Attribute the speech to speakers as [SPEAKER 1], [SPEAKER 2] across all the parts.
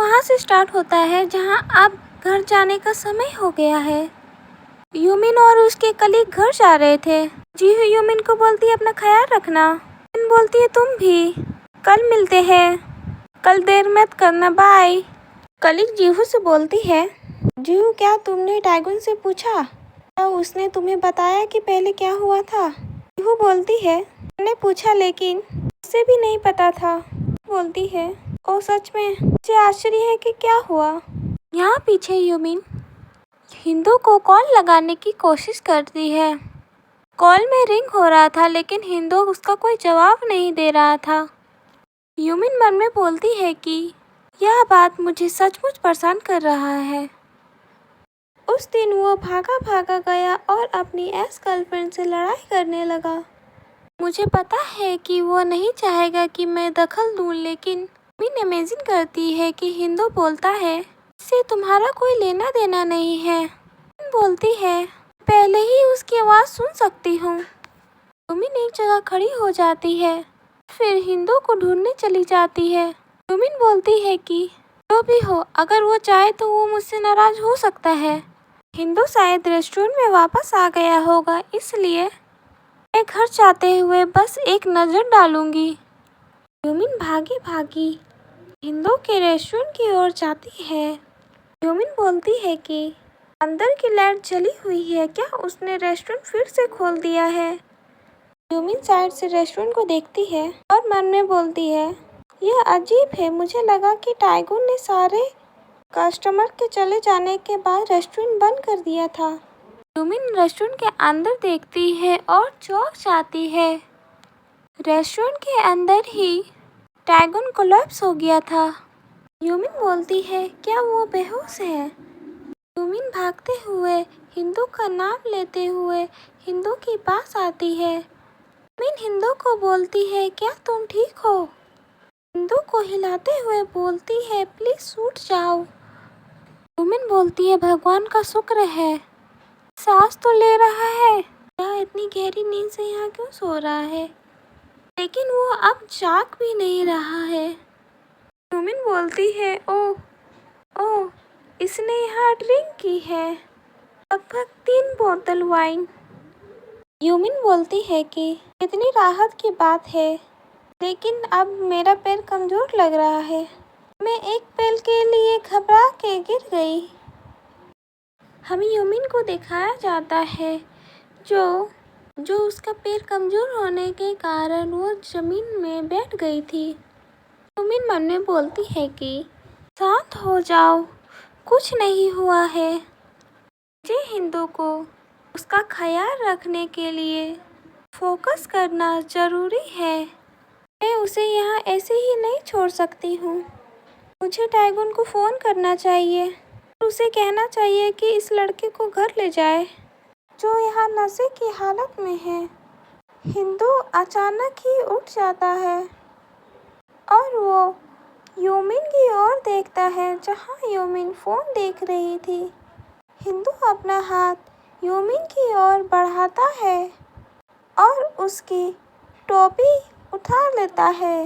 [SPEAKER 1] वहाँ से स्टार्ट होता है जहाँ अब घर जाने का समय हो गया है। यूमिन और उसके कलीग घर जा रहे थे। जीहू यूमिन को बोलती है अपना ख्याल रखना। यूमिन बोलती है तुम भी, कल मिलते हैं, कल देर मत करना, बाय। कलीग जीहू से बोलती है, जीहू क्या तुमने टाइगुन से पूछा? क्या उसने तुम्हें बताया कि पहले क्या हुआ था? जीहू बोलती है, मैंने पूछा लेकिन उसे भी नहीं पता था। बोलती है, ओ सच में, मुझे आश्चर्य है कि क्या हुआ। यहाँ पीछे यूमिन हिंदू को कॉल लगाने की कोशिश करती है। कॉल में रिंग हो रहा था लेकिन हिंदू उसका कोई जवाब नहीं दे रहा था। यूमिन मन में बोलती है कि यह बात मुझे सचमुच परेशान कर रहा है। उस दिन वो भागा भागा गया और अपनी एक्स गर्लफ्रेंड से लड़ाई करने लगा। मुझे पता है कि वो नहीं चाहेगा कि मैं दखल दूं, लेकिन यूमिन इमेजिन करती है कि हिंदू बोलता है इससे तुम्हारा कोई लेना देना नहीं है। यूमिन बोलती है पहले ही उसकी आवाज़ सुन सकती हूँ। यूमिन एक जगह खड़ी हो जाती है, फिर हिंदू को ढूंढने चली जाती है। यूमिन बोलती है कि जो भी हो, अगर वो चाहे तो वो मुझसे नाराज हो सकता है। हिंदू शायद रेस्टोरेंट में वापस आ गया होगा, इसलिए मैं घर जाते हुए बस एक नज़र डालूंगी। यूमिन भागी भागी हिंदू के रेस्टोरेंट की ओर जाती है। यूमिन बोलती है कि अंदर की लाइट जली हुई है, क्या उसने रेस्टोरेंट फिर से खोल दिया है? यूमिन साइड से रेस्टोरेंट को देखती है और मन में बोलती है यह अजीब है, मुझे लगा कि टाइगुन ने सारे कस्टमर के चले जाने के बाद रेस्टोरेंट बंद कर दिया था। यूमिन रेस्टोरेंट के अंदर देखती है और चौंक जाती है। रेस्टोरेंट के अंदर ही टाइगुन कोलैप्स हो गया था। यूमिन बोलती है क्या वो बेहोश है? यूमिन भागते हुए हिंदू का नाम लेते हुए हिंदू के पास आती है। यूमिन हिंदू को बोलती है क्या तुम ठीक हो? हिंदू को हिलाते हुए बोलती है प्लीज उठ जाओ। यूमिन बोलती है भगवान का शुक्र है, सांस तो ले रहा है। यह इतनी गहरी नींद से यहाँ क्यों सो रहा है? लेकिन वो अब जाग भी नहीं रहा है। यूमिन बोलती है ओह ओह, इसने यहाँ ड्रिंक की है, लगभग 3 बोतल वाइन। यूमिन बोलती है कि इतनी राहत की बात है, लेकिन अब मेरा पैर कमज़ोर लग रहा है। मैं एक पल के लिए घबरा के गिर गई। हमें यूमिन को दिखाया जाता है जो उसका पैर कमज़ोर होने के कारण वो ज़मीन में बैठ गई थी। यूमिन मन में बोलती है कि शांत हो जाओ, कुछ नहीं हुआ है। मुझे हिंदू को उसका ख्याल रखने के लिए फोकस करना ज़रूरी है। मैं उसे यहाँ ऐसे ही नहीं छोड़ सकती हूँ। मुझे टाइगुन को फ़ोन करना चाहिए और उसे कहना चाहिए कि इस लड़के को घर ले जाए जो यहाँ नशे की हालत में है। हिंदू अचानक ही उठ जाता है और वो यूमिन की ओर देखता है जहाँ यूमिन फ़ोन देख रही थी। हिंदू अपना हाथ यूमिन की ओर बढ़ाता है और उसकी टोपी उठा लेता है।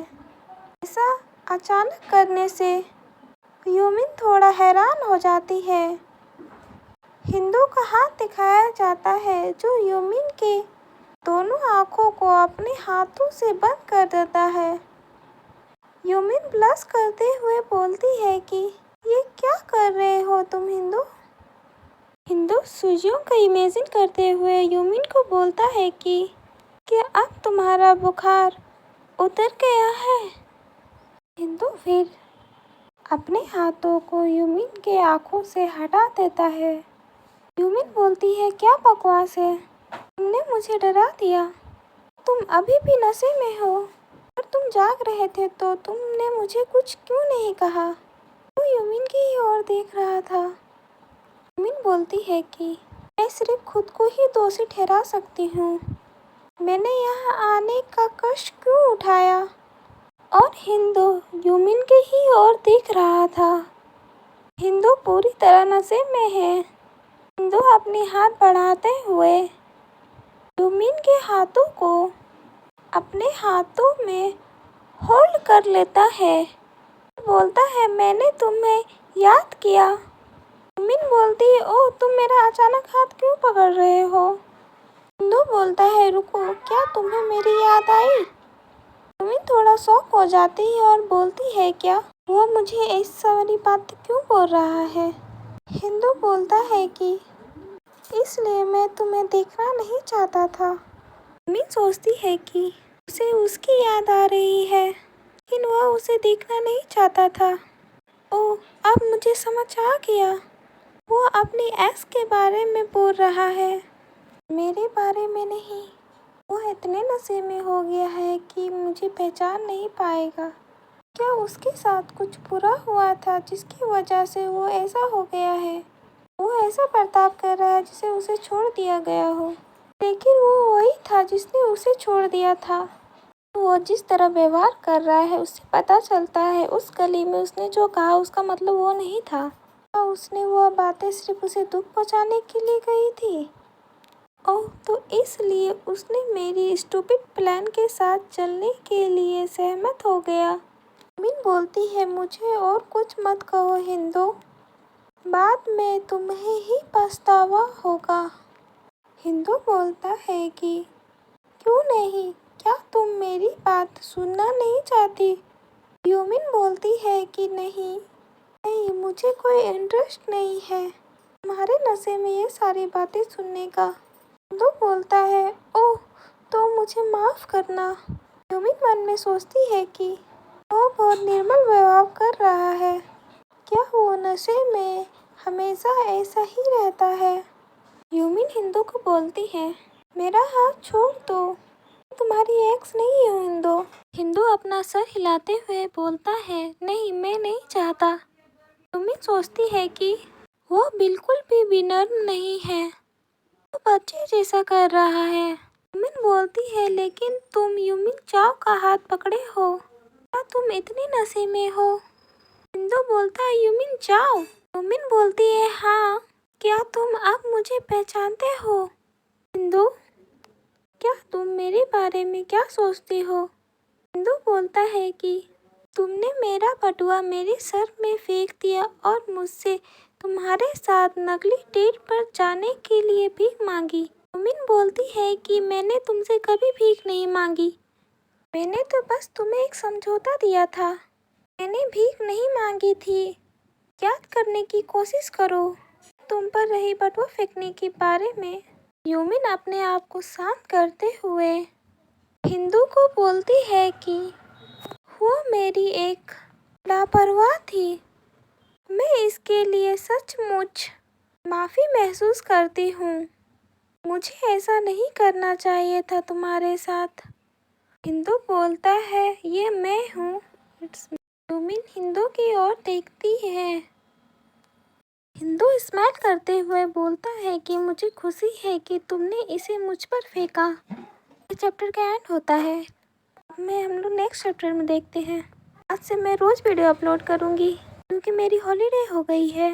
[SPEAKER 1] ऐसा अचानक करने से यूमिन थोड़ा हैरान हो जाती है। हिंदू का हाथ दिखाया जाता है जो यूमिन के दोनों आँखों को अपने हाथों से बंद कर देता है। यूमिन ब्लश करते हुए बोलती है कि ये क्या कर रहे हो तुम हिंदू? हिंदू सूजियों का इमेजिन करते हुए यूमिन को बोलता है कि क्या अब तुम्हारा बुखार उतर गया है? हिंदू फिर अपने हाथों को यूमिन के आँखों से हटा देता है। यूमिन बोलती है क्या बकवास है, तुमने मुझे डरा दिया। तुम अभी भी नशे में हो। अगर तुम जाग रहे थे तो तुमने मुझे कुछ क्यों नहीं कहा? वो यूमिन की ओर देख रहा था। यूमिन बोलती है कि मैं सिर्फ खुद को ही दोषी ठहरा सकती हूँ। मैंने यहाँ आने का कष्ट क्यों उठाया? और हिंदू यूमिन के ही ओर देख रहा था। हिंदू पूरी तरह नशे में है। हिंदू अपने हाथ बढ़ाते हुए यूमिन के हाथों को अपने हाथों में होल्ड कर लेता है। बोलता है मैंने तुम्हें याद किया। यूमिन बोलती है ओह तुम मेरा अचानक हाथ क्यों पकड़ रहे हो। हिंदू बोलता है रुको, क्या तुम्हें मेरी याद आई। यूमिन थोड़ा शॉक हो जाती है और बोलती है क्या वो मुझे इस सारी बात क्यों बोल रहा है। हिंदू बोलता है कि इसलिए मैं तुम्हें देखना नहीं चाहता था। यूमिन सोचती है कि उसे उसकी याद आ रही है लेकिन वह उसे देखना नहीं चाहता था। ओह अब मुझे समझ आ गया, वो अपनी एक्स के बारे में बोल रहा है, मेरे बारे में नहीं। वो इतने नशे में हो गया है कि मुझे पहचान नहीं पाएगा। क्या उसके साथ कुछ बुरा हुआ था जिसकी वजह से वो ऐसा हो गया है। वो ऐसा बर्ताव कर रहा है जिसे उसे छोड़ दिया गया हो, लेकिन वो वही था जिसने उसे छोड़ दिया था। वो जिस तरह व्यवहार कर रहा है उससे पता चलता है उस गली में उसने जो कहा उसका मतलब वो नहीं था। उसने वह बातें सिर्फ उसे दुख पहुंचाने के लिए कही थी। ओह तो इसलिए उसने मेरी स्टूपिड प्लान के साथ चलने के लिए सहमत हो गया। मीन बोलती है मुझे और कुछ मत कहो हिंदू, बाद में तुम्हें ही पछतावा होगा। हिंदू बोलता है कि क्यों नहीं, क्या तुम मेरी बात सुनना नहीं चाहती। यूमिन बोलती है कि नहीं नहीं, मुझे कोई इंटरेस्ट नहीं है तुम्हारे नशे में ये सारी बातें सुनने का। हिंदू बोलता है ओह तो मुझे माफ़ करना। यूमिन मन में सोचती है कि वो बहुत निर्मल व्यवहार कर रहा है, क्या वो नशे में हमेशा ऐसा ही रहता है। यूमिन हिंदू को बोलती है मेरा हाथ छोड़ दो, तुम्हारी एक्स नहीं हूँ हिंदू। हिंदू अपना सर हिलाते हुए बोलता है नहीं मैं नहीं चाहता। यूमिन सोचती है कि वो बिल्कुल भी विनम्र नहीं है, वो बच्चे जैसा कर रहा है। यूमिन बोलती है लेकिन तुम यूमिन चाओ का हाथ पकड़े हो, क्या तुम इतने नशे में हो। हिंदू बोलता है यूमिन चाओ। यूमिन बोलती है हाँ, क्या तुम अब मुझे पहचानते हो। हिंदू क्या तुम मेरे बारे में क्या सोचते हो। हिंदू बोलता है कि तुमने मेरा बटुआ मेरे सर में फेंक दिया और मुझसे तुम्हारे साथ नकली डेट पर जाने के लिए भीख मांगी। यूमिन बोलती है कि मैंने तुमसे कभी भीख नहीं मांगी, मैंने तो बस तुम्हें एक समझौता दिया था, मैंने भीख नहीं मांगी थी। याद करने की कोशिश करो तुम पर रही बटुआ फेंकने के बारे में। यूमिन अपने आप को शांत करते हुए हिंदू को बोलती है कि वो मेरी एक लापरवाह थी, मैं इसके लिए सचमुच माफ़ी महसूस करती हूँ, मुझे ऐसा नहीं करना चाहिए था तुम्हारे साथ। हिंदू बोलता है ये मैं हूँ। यूमिन हिंदू की ओर देखती है। हिंदू स्माइल करते हुए बोलता है कि मुझे खुशी है कि तुमने इसे मुझ पर फेंका। ये चैप्टर का एंड होता है। मैं हम लोग नेक्स्ट चैप्टर में देखते हैं। आज से मैं रोज़ वीडियो अपलोड करूँगी क्योंकि मेरी हॉलीडे हो गई है।